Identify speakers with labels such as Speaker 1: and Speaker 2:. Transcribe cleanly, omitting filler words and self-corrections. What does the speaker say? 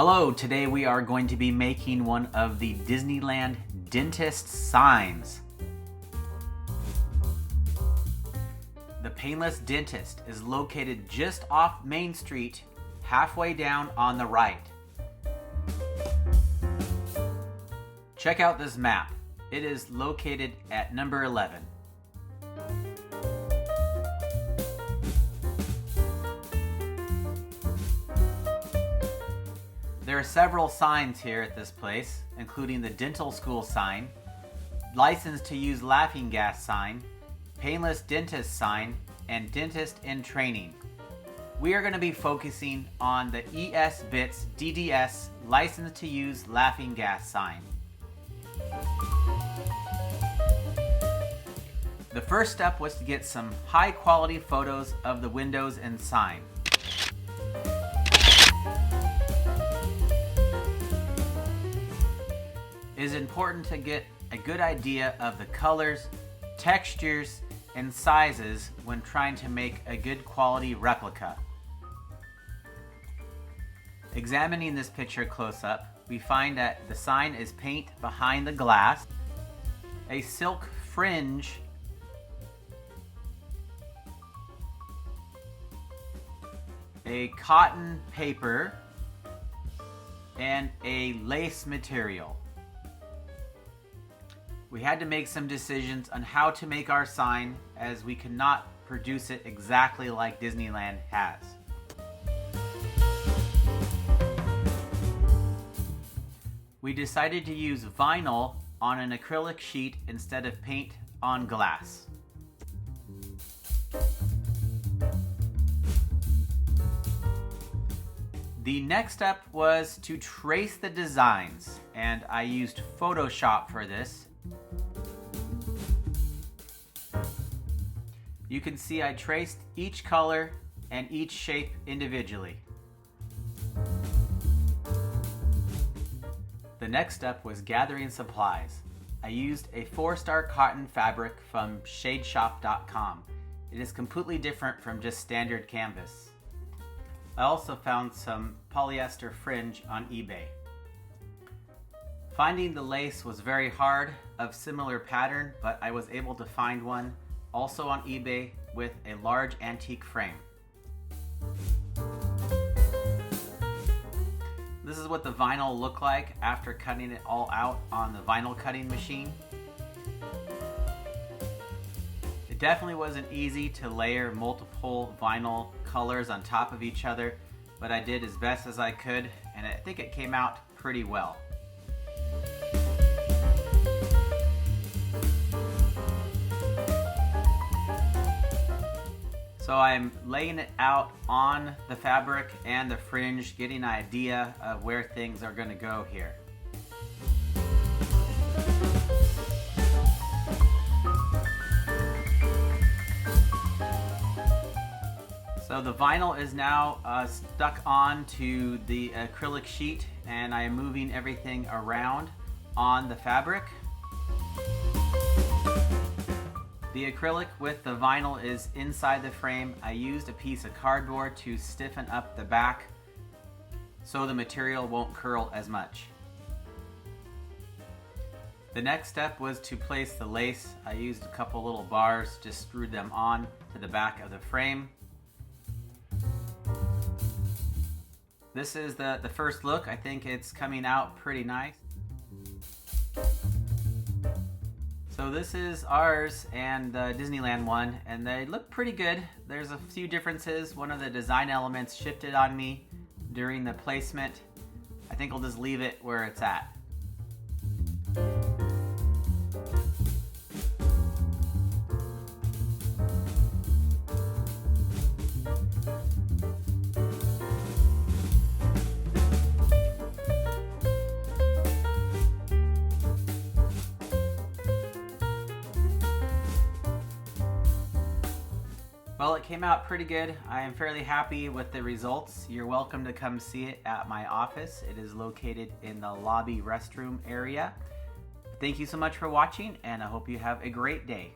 Speaker 1: Hello, today we are going to be making one of the Disneyland dentist signs. The Painless Dentist is located just off Main Street, halfway down on the right. Check out this map. It is located at number 11. There are several signs here at this place, including the dental school sign, license to use laughing gas sign, painless dentist sign, and dentist in training. We are going to be focusing on the ES-BITS DDS license to use laughing gas sign. The first step was to get some high quality photos of the windows and sign. It is important to get a good idea of the colors, textures, and sizes when trying to make a good quality replica. Examining this picture close up, we find that the sign is paint behind the glass, a silk fringe, a cotton paper, and a lace material. We had to make some decisions on how to make our sign, as we could not produce it exactly like Disneyland has. We decided to use vinyl on an acrylic sheet instead of paint on glass. The next step was to trace the designs, and I used Photoshop for this. You can see I traced each color and each shape individually. The next step was gathering supplies. I used a 4-star cotton fabric from shadeshop.com. It is completely different from just standard canvas. I also found some polyester fringe on eBay. Finding the lace was very hard, of similar pattern, but I was able to find one also on eBay with a large antique frame. This is what the vinyl looked like after cutting it all out on the vinyl cutting machine. It definitely wasn't easy to layer multiple vinyl colors on top of each other, but I did as best as I could, and I think it came out pretty well. So I'm laying it out on the fabric and the fringe, getting an idea of where things are going to go here. So the vinyl is now stuck onto the acrylic sheet, and I am moving everything around on the fabric. The acrylic with the vinyl is inside the frame. I used a piece of cardboard to stiffen up the back so the material won't curl as much. The next step was to place the lace. I used a couple little bars, just screwed them on to the back of the frame. This is the first look. I think it's coming out pretty nice. So this is ours and the Disneyland one, and they look pretty good. There's a few differences. One of the design elements shifted on me during the placement. I think I'll just leave it where it's at. Well, it came out pretty good. I am fairly happy with the results. You're welcome to come see it at my office. It is located in the lobby restroom area. Thank you so much for watching, and I hope you have a great day.